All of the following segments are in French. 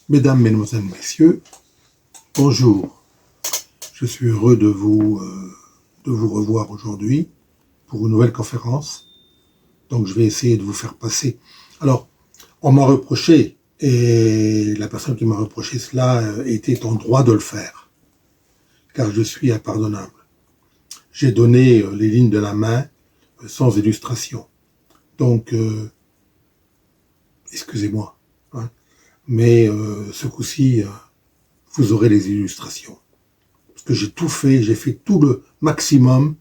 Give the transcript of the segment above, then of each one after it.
Mesdames, Mesdemoiselles, Messieurs, bonjour. Je suis heureux de vous revoir aujourd'hui pour une nouvelle conférence. Donc je vais essayer de vous faire passer. Alors, on m'a reproché, et la personne qui m'a reproché cela était en droit de le faire, car je suis impardonnable. J'ai donné les lignes de la main sans illustration. Donc, excusez-moi, hein, mais ce coup-ci, vous aurez les illustrations. Parce que j'ai tout fait, j'ai fait tout le maximum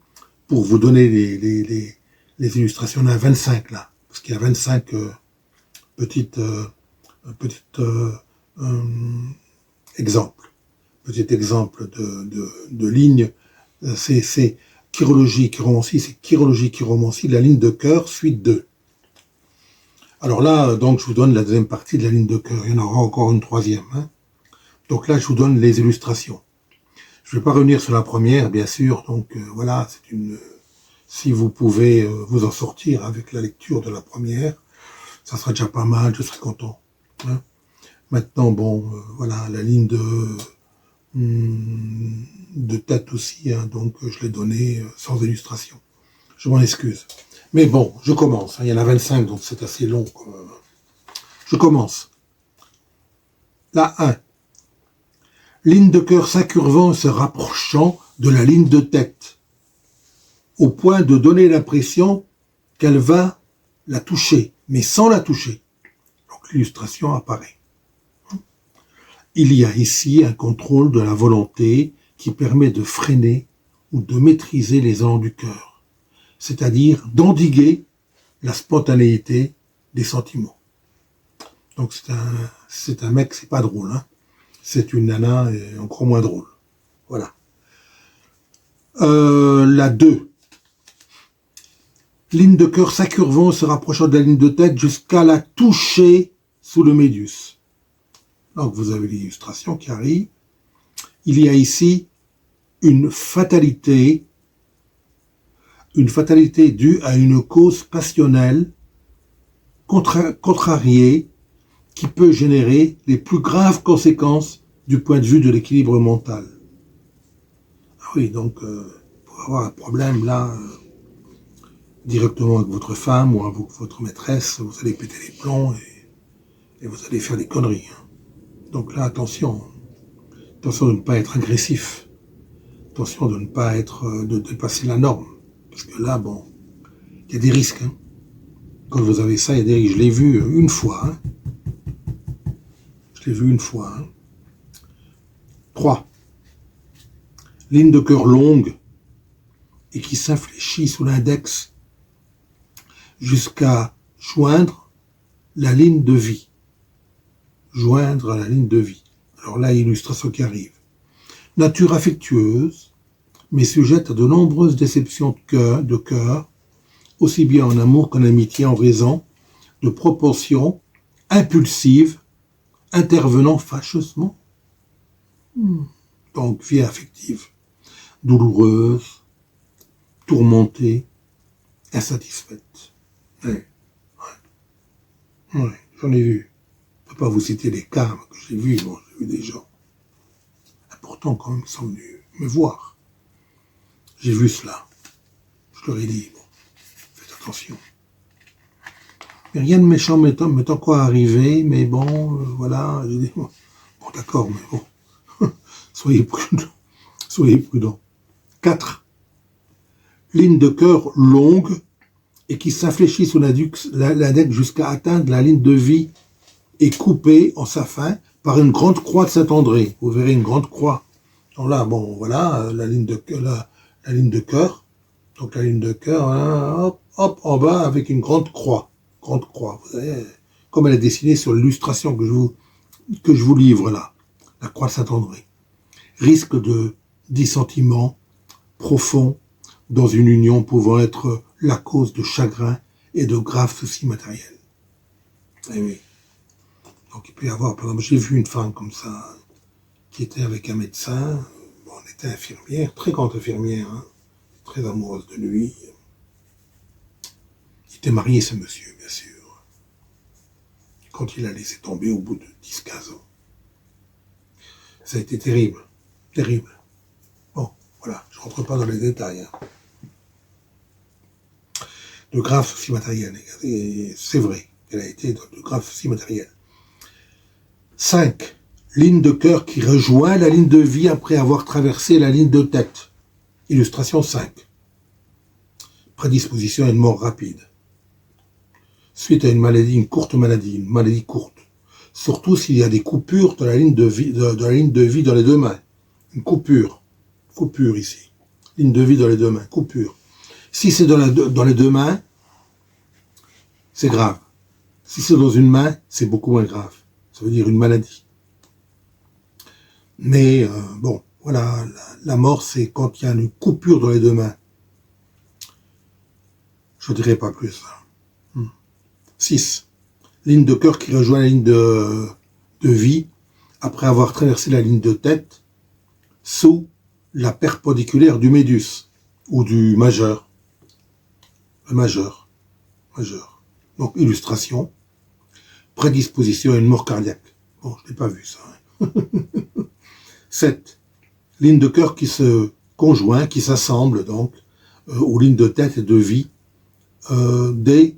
pour vous donner les illustrations. Il y en a 25 là, parce qu'il y a 25 petites exemples. Petit exemple de lignes. C'est chirologie, chiromancie, c'est chirologie, chiromancie, la ligne de cœur, suite 2. Alors là, donc, je vous donne la deuxième partie de la ligne de cœur. Il y en aura encore une troisième. Hein. Donc là, je vous donne les illustrations. Je ne vais pas revenir sur la première, bien sûr. Donc voilà, c'est une. Si vous pouvez vous en sortir avec la lecture de la première, ça sera déjà pas mal. Je serai content. Hein. Maintenant, bon, voilà, la ligne de tête aussi. Hein, donc je l'ai donnée sans illustration. Je m'en excuse. Mais bon, je commence. Hein, il y en a 25, donc c'est assez long. Je commence. La 1. Ligne de cœur s'incurvant et se rapprochant de la ligne de tête, au point de donner l'impression qu'elle va la toucher, mais sans la toucher. Donc l'illustration apparaît. Il y a ici un contrôle de la volonté qui permet de freiner ou de maîtriser les élans du cœur, c'est-à-dire d'endiguer la spontanéité des sentiments. Donc c'est un mec, c'est pas drôle, hein. C'est une nana et encore moins drôle. Voilà. La 2. Ligne de cœur s'incurvant, se rapprochant de la ligne de tête jusqu'à la toucher sous le médius. Donc vous avez l'illustration qui arrive. Il y a ici une fatalité due à une cause passionnelle contrariée qui peut générer les plus graves conséquences du point de vue de l'équilibre mental. Ah oui, donc pour avoir un problème là, directement avec votre femme ou avec votre maîtresse, vous allez péter les plombs et vous allez faire des conneries. Hein. Donc là, attention de ne pas être agressif, attention de ne pas être, de dépasser la norme, parce que là, bon, il y a des risques. Hein. Quand vous avez ça, il y a des risques. Je l'ai vu une fois. Hein. Je l'ai vu une fois. Hein. 3. Ligne de cœur longue et qui s'infléchit sous l'index jusqu'à joindre la ligne de vie. Joindre la ligne de vie. Alors là, illustration qui arrive. Nature affectueuse, mais sujette à de nombreuses déceptions de cœur, aussi bien en amour qu'en amitié, en raison de proportions impulsives intervenant fâcheusement. Donc, vie affective, douloureuse, tourmentée, insatisfaite. Ouais, ouais, j'en ai vu. Je ne peux pas vous citer les cas que j'ai vus, bon, j'ai vu des gens. Pourtant, quand même, ils sont venus me voir. J'ai vu cela. Je leur ai dit, bon, faites attention. Mais rien de méchant m'est encore arrivé, mais bon, voilà, j'ai dit, bon d'accord, mais bon, soyez prudents. Soyez prudents. 4. Ligne de cœur longue et qui s'infléchit sous l'index jusqu'à atteindre la ligne de vie et coupée en sa fin par une grande croix de Saint-André. Vous verrez une grande croix. Donc là, bon, voilà, la ligne de cœur. Donc la ligne de cœur, hein, hop, hop, en bas avec une grande croix. Grande croix, vous savez, comme elle est dessinée sur l'illustration que je vous livre là. La croix de Saint-André. Risque de dissentiment profond dans une union pouvant être la cause de chagrin et de graves soucis matériels. Eh oui. Donc il peut y avoir, par exemple, j'ai vu une femme comme ça, qui était avec un médecin, bon, elle était infirmière, très grande infirmière, hein, très amoureuse de lui. Il était marié, ce monsieur, bien sûr. Quand il a laissé tomber au bout de 10-15 ans. Ça a été terrible, terrible. Bon, voilà, je ne rentre pas dans les détails. Hein. De graves soucis matériels, et c'est vrai qu'elle a été de graves soucis matériels. 5. Ligne de cœur qui rejoint la ligne de vie après avoir traversé la ligne de tête. Illustration 5. Prédisposition à une mort rapide. Suite à une maladie, une maladie courte. Surtout s'il y a des coupures de la ligne de vie, de la ligne de vie dans les deux mains. Une coupure ici. Ligne de vie dans les deux mains, coupure. Si c'est dans les deux mains, c'est grave. Si c'est dans une main, c'est beaucoup moins grave. Ça veut dire une maladie. Mais bon, voilà, la mort, c'est quand il y a une coupure dans les deux mains. Je ne dirai pas plus. 6. Ligne de cœur qui rejoint la ligne de vie après avoir traversé la ligne de tête sous la perpendiculaire du médius ou du majeur. Le majeur. Donc, illustration. Prédisposition à une mort cardiaque. Bon, je n'ai pas vu ça. Hein. 7. Ligne de cœur qui se conjoint, qui s'assemble donc aux lignes de tête et de vie dès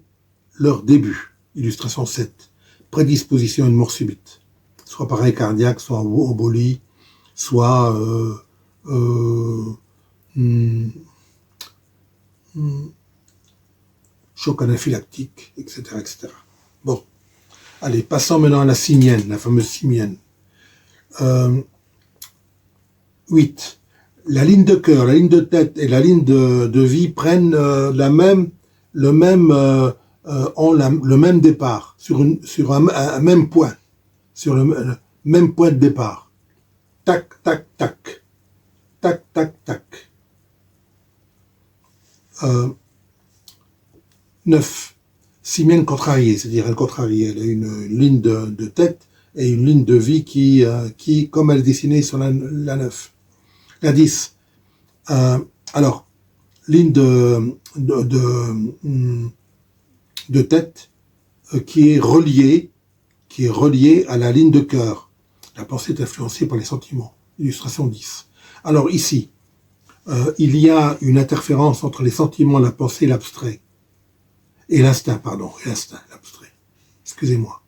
leur début. Illustration 7. Prédisposition à une mort subite. Soit par arrêt cardiaque, soit embolie, soit choc anaphylactique, etc., etc. Bon. Allez, passons maintenant à la simienne, la fameuse simienne. 8. La ligne de cœur, la ligne de tête et la ligne de vie prennent le même départ, sur un même point, sur le même point de départ. Tac, tac, tac. Tac, tac, tac. 9. Simienne contrariée, c'est-à-dire elle contrarie, elle a une ligne de tête et une ligne de vie qui comme elle est dessinée sur la 9. La 10. Alors, ligne de tête qui est reliée à la ligne de cœur. La pensée est influencée par les sentiments. Illustration 10. Alors ici, il y a une interférence entre les sentiments, la pensée et l'abstrait. Et l'instinct, l'abstrait. Excusez-moi.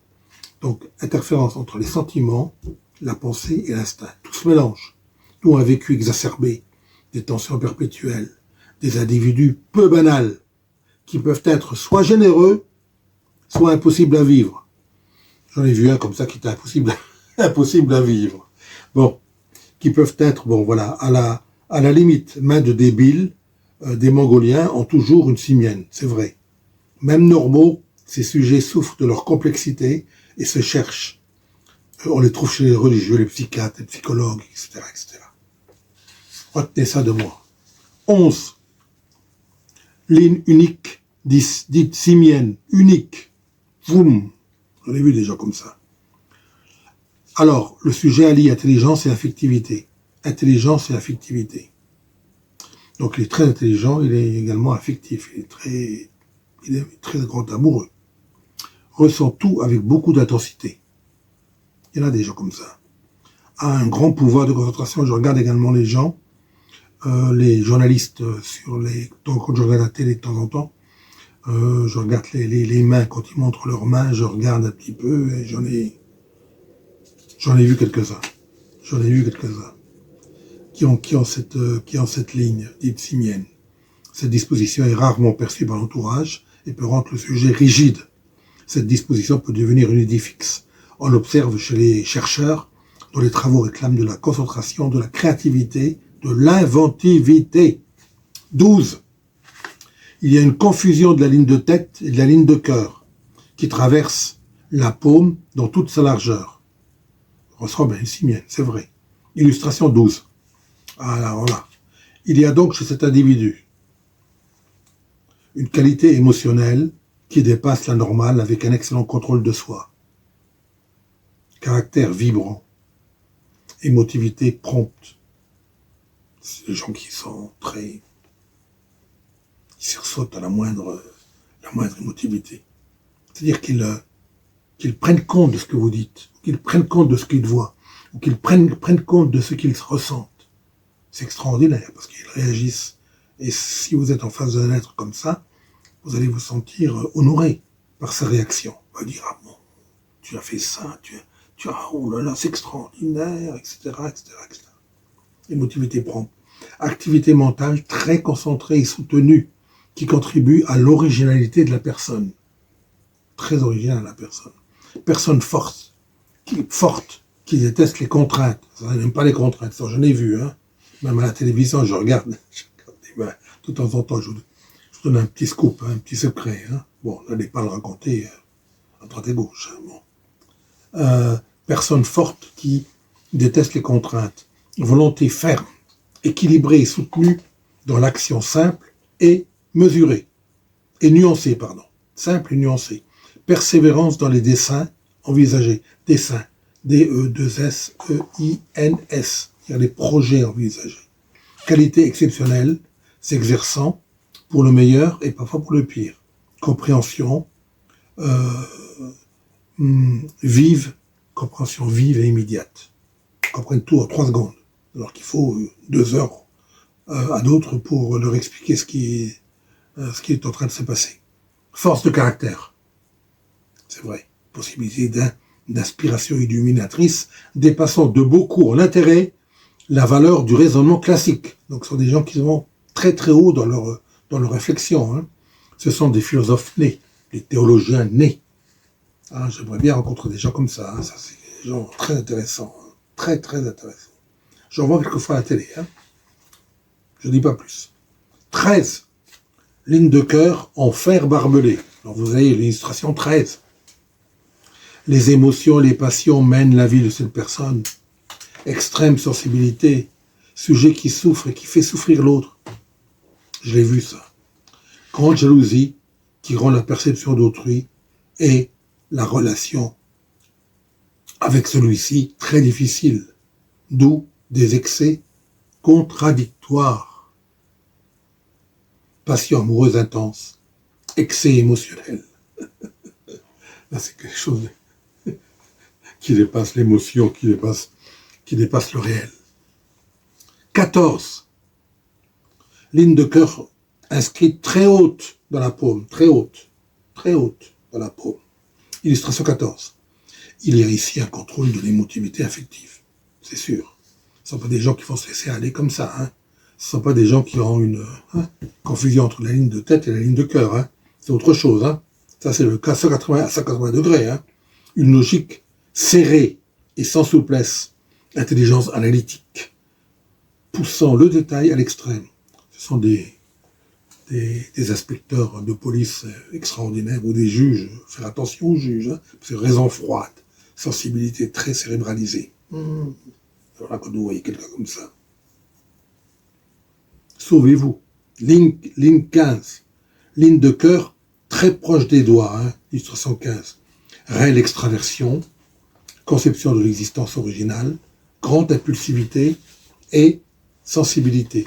Donc, interférence entre les sentiments, la pensée et l'instinct. Tout se mélange. Nous, on a vécu exacerbé, des tensions perpétuelles, des individus peu banals, qui peuvent être soit généreux, soit impossibles à vivre. J'en ai vu un comme ça qui était impossible à vivre. Bon, qui peuvent être, bon voilà, à la limite, main de débiles, des Mongoliens ont toujours une simienne, c'est vrai. Même normaux, ces sujets souffrent de leur complexité et se cherchent. On les trouve chez les religieux, les psychiatres, les psychologues, etc., etc. Retenez ça de moi. 11. Ligne unique, dite simienne, unique. Boum. On a vu des gens comme ça. Alors, le sujet allie intelligence et affectivité. Intelligence et affectivité. Donc, il est très intelligent, il est également affectif, il est très grand amoureux. Ressent tout avec beaucoup d'intensité. Il y en a des gens comme ça. A un grand pouvoir de concentration. Je regarde également les gens, les journalistes quand je regarde la télé de temps en temps, je regarde les mains, quand ils montrent leurs mains, je regarde un petit peu et j'en ai vu quelques-uns. Qui ont cette ligne dite simienne. Cette disposition est rarement perçue par l'entourage et peut rendre le sujet rigide. Cette disposition peut devenir une idée fixe. On l'observe chez les chercheurs dont les travaux réclament de la concentration, de la créativité, de l'inventivité. 12. Il y a une confusion de la ligne de tête et de la ligne de cœur qui traverse la paume dans toute sa largeur. Ressemble à une simienne, c'est vrai. Illustration 12. Alors voilà. Il y a donc chez cet individu une qualité émotionnelle qui dépasse la normale avec un excellent contrôle de soi. Caractère vibrant. Émotivité prompte. C'est des gens qui sont très... Ils sursautent à la moindre émotivité. C'est-à-dire qu'ils prennent compte de ce que vous dites, qu'ils prennent compte de ce qu'ils voient. ou qu'ils prennent compte de ce qu'ils ressentent. C'est extraordinaire, parce qu'ils réagissent. Et si vous êtes en face d'un être comme ça, vous allez vous sentir honoré par sa réaction. On va dire, ah bon, tu as fait ça, tu as, oh là là, c'est extraordinaire, etc., etc., etc. Émotivité prompte. Activité mentale très concentrée et soutenue, qui contribue à l'originalité de la personne. Très originale la personne. Personne forte, qui déteste les contraintes. Ça n'aime pas les contraintes, ça j'en ai vu, hein. Même à la télévision, je regarde de temps en temps, je donne un petit scoop, un petit secret. Hein. Bon, je n'allais pas le raconter à droite et gauche. Hein, bon. Personne forte qui déteste les contraintes. Volonté ferme, équilibrée et soutenue dans l'action simple et mesurée. Et nuancée, pardon. Simple et nuancée. Persévérance dans les desseins envisagés. Desseins. D-E-2-S-E-I-N-S. C'est-à-dire les projets envisagés. Qualité exceptionnelle, s'exerçant pour le meilleur et parfois pour le pire. Compréhension vive, compréhension vive et immédiate. Ils comprennent tout en 3 secondes, alors qu'il faut 2 heures à d'autres pour leur expliquer ce qui est en train de se passer. Force de caractère, c'est vrai. Possibilité d'inspiration illuminatrice dépassant de beaucoup en intérêt la valeur du raisonnement classique. Donc ce sont des gens qui sont très très hauts dans leur réflexion. Hein. Ce sont des philosophes nés, des théologiens nés. Ah, j'aimerais bien rencontrer des gens comme ça. Hein. Ça c'est des gens très intéressants. Hein. Très très intéressants. J'en vois quelquefois à la télé. Hein. Je ne dis pas plus. 13. Ligne de cœur en fer barbelé. Alors vous avez l'illustration 13. Les émotions, les passions mènent la vie de cette personne. Extrême sensibilité, sujet qui souffre et qui fait souffrir l'autre. Je l'ai vu ça. Grande jalousie qui rend la perception d'autrui et la relation avec celui-ci très difficile. D'où des excès contradictoires. Passion amoureuse intense, excès émotionnel. Là, c'est quelque chose qui dépasse l'émotion, qui dépasse le réel. 14. Ligne de cœur inscrite très haute dans la paume, très haute dans la paume. Illustration 14. Il y a ici un contrôle de l'émotivité affective, c'est sûr. Ce ne sont pas des gens qui vont se laisser aller comme ça. Hein. Ce ne sont pas des gens qui ont une confusion entre la ligne de tête et la ligne de cœur. Hein. C'est autre chose. Hein. Ça, c'est le cas 180 à 180 degrés. Hein. Une logique serrée et sans souplesse. Intelligence analytique, poussant le détail à l'extrême. Ce sont des inspecteurs de police extraordinaires ou des juges. Faire attention aux juges. Hein. C'est raison froide, sensibilité très cérébralisée. Alors là, quand vous voyez quelqu'un comme ça, sauvez-vous. Ligne 15. Ligne de cœur très proche des doigts. Hein. Illustration 15. Réelle extraversion, conception de l'existence originale, grande impulsivité et sensibilité.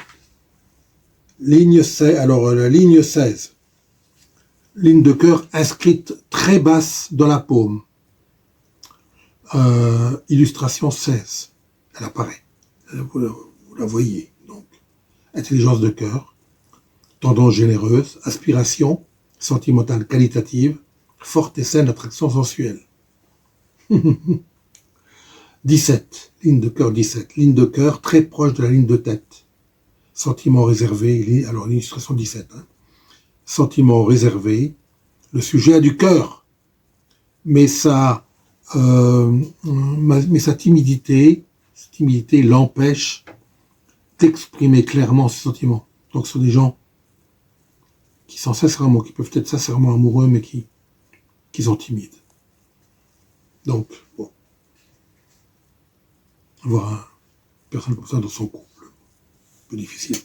Ligne 16, alors la ligne 16. Ligne de cœur inscrite très basse dans la paume. Illustration 16. Elle apparaît. Vous la voyez. Donc, intelligence de cœur, tendance généreuse, aspiration sentimentale qualitative, forte et saine attraction sensuelle. 17. Ligne de cœur 17. Ligne de cœur très proche de la ligne de tête. Sentiment réservé. Alors, l'illustration 17. Hein. Sentiment réservé. Le sujet a du cœur. Mais sa timidité l'empêche d'exprimer clairement ses sentiments. Donc, ce sont des gens qui sont sincèrement, qui peuvent être sincèrement amoureux, mais qui sont timides. Donc, bon. Avoir une personne comme ça dans son couple, un peu difficile.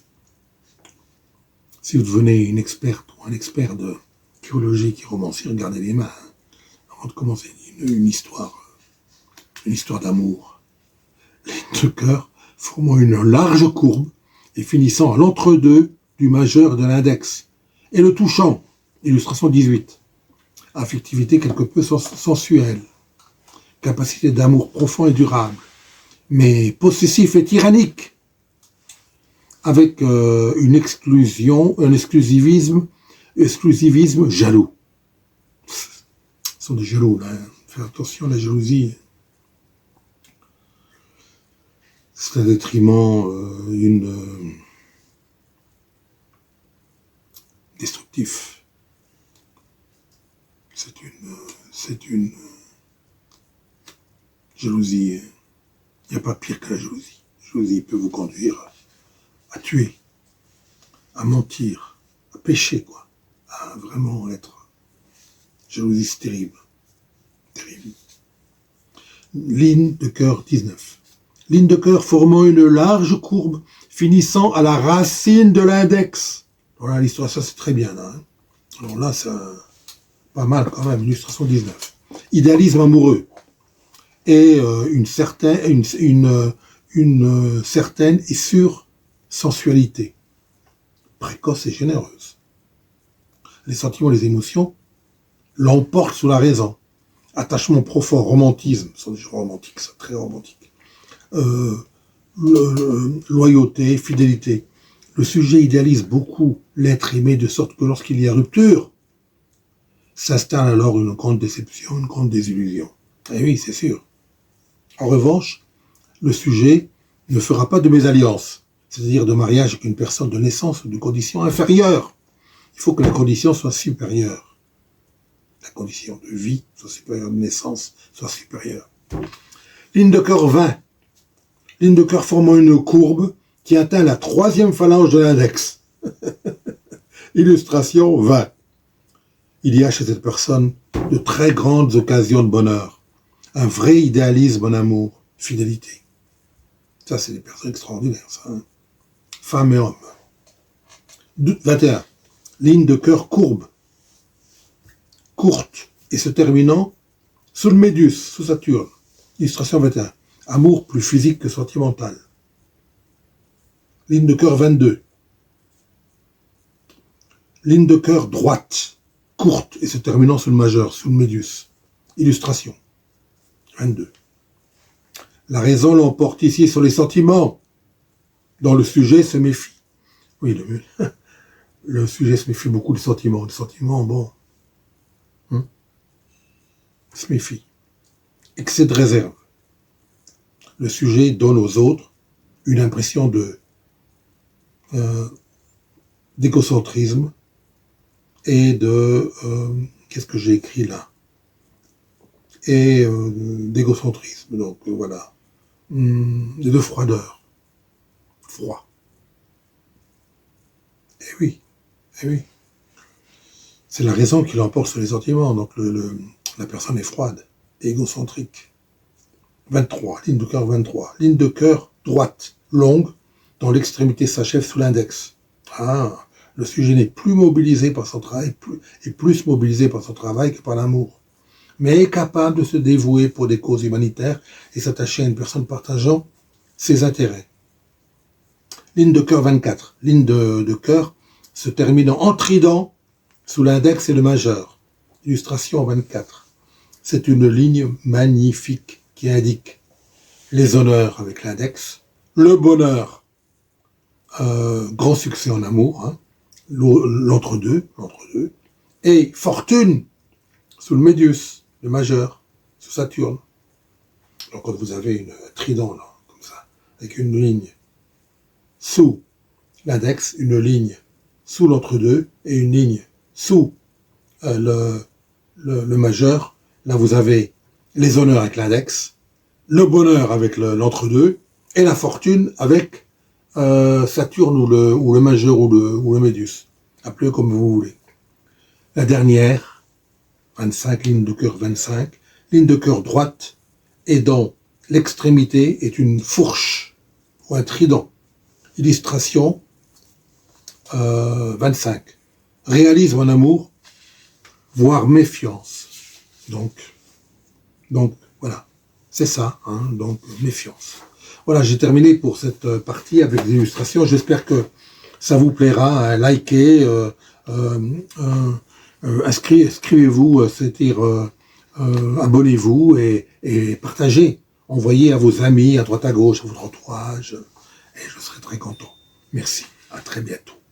Si vous devenez une experte ou un expert de théologie, romancier, regardez les mains, hein, avant de commencer une histoire d'amour. Ligne de cœur formant une large courbe et finissant à l'entre-deux du majeur et de l'index. Et le touchant, illustration 18. Affectivité quelque peu sensuelle. Capacité d'amour profond et durable. mais possessif et tyrannique, avec un exclusivisme jaloux. Ce sont des jaloux, là. Faire attention à la jalousie. C'est un détriment, destructif. C'est une jalousie. Il n'y a pas pire que la jalousie. La jalousie peut vous conduire à tuer, à mentir, à pécher, quoi. À vraiment être. Jalousie, c'est terrible. Terrible. Ligne de cœur 19. Ligne de cœur formant une large courbe finissant à la racine de l'index. Voilà l'histoire, ça c'est très bien là. Hein. Alors là, ça pas mal quand même, illustration 19. Idéalisme amoureux et une certaine et sûre sensualité, précoce et généreuse. Les sentiments, les émotions l'emportent sous la raison. Attachement profond, romantisme, ce sont des gens romantiques, ça, très romantique. Loyauté, fidélité. Le sujet idéalise beaucoup l'être aimé de sorte que lorsqu'il y a rupture, s'installe alors une grande déception, une grande désillusion. Et oui, c'est sûr. En revanche, le sujet ne fera pas de mésalliance, c'est-à-dire de mariage avec une personne de naissance ou de condition inférieure. Il faut que la condition soit supérieure. La condition de vie soit supérieure, de naissance soit supérieure. Ligne de cœur 20. Ligne de cœur formant une courbe qui atteint la 3e phalange de l'index. Illustration 20. Il y a chez cette personne de très grandes occasions de bonheur. Un vrai idéalisme en amour, fidélité. Ça, c'est des personnes extraordinaires, ça. Hein. Femmes et hommes. 21. Ligne de cœur courbe. Courte et se terminant sous le Méduse, sous Saturne. Illustration 21. Amour plus physique que sentimental. Ligne de cœur 22. Ligne de cœur droite, courte et se terminant sous le majeur, sous le Méduse. Illustration 22. La raison l'emporte ici sur les sentiments, dont le sujet se méfie. Oui, le sujet se méfie beaucoup des sentiments. Les sentiments, bon, se méfie. Excès de réserve. Le sujet donne aux autres une impression d'égocentrisme et de qu'est-ce que j'ai écrit là, et d'égocentrisme, donc voilà, et de froideur, froid. Eh oui, c'est la raison qui l'emporte sur les sentiments, donc la personne est froide, égocentrique. 23, ligne de cœur 23. Ligne de cœur droite, longue, dont l'extrémité s'achève sous l'index. Ah, le sujet n'est plus mobilisé par son travail, plus mobilisé par son travail que par l'amour, mais est capable de se dévouer pour des causes humanitaires et s'attacher à une personne partageant ses intérêts. Ligne de cœur 24. Ligne de cœur se terminant en trident sous l'index et le majeur. Illustration 24. C'est une ligne magnifique qui indique les honneurs avec l'index, le bonheur, grand succès en amour, hein, l'entre-deux, et fortune sous le Méduse, le majeur, sous Saturne. Donc quand vous avez un trident là, comme ça, avec une ligne sous l'index, une ligne sous l'entre-deux et une ligne sous le majeur, là vous avez les honneurs avec l'index, le bonheur avec l'entre-deux, et la fortune avec Saturne ou le majeur ou le Méduse. Appelez-le comme vous voulez. La dernière, 25, ligne de cœur 25, ligne de cœur droite, et dont l'extrémité est une fourche ou un trident. Illustration 25. Réalisme en amour, voire méfiance. Donc voilà, c'est ça, hein, donc méfiance. Voilà, j'ai terminé pour cette partie avec des illustrations. J'espère que ça vous plaira. Hein, likez, inscrivez-vous, c'est-à-dire abonnez-vous et partagez. envoyez à vos amis, à droite à gauche, à votre entourage, et je serai très content. Merci, à très bientôt.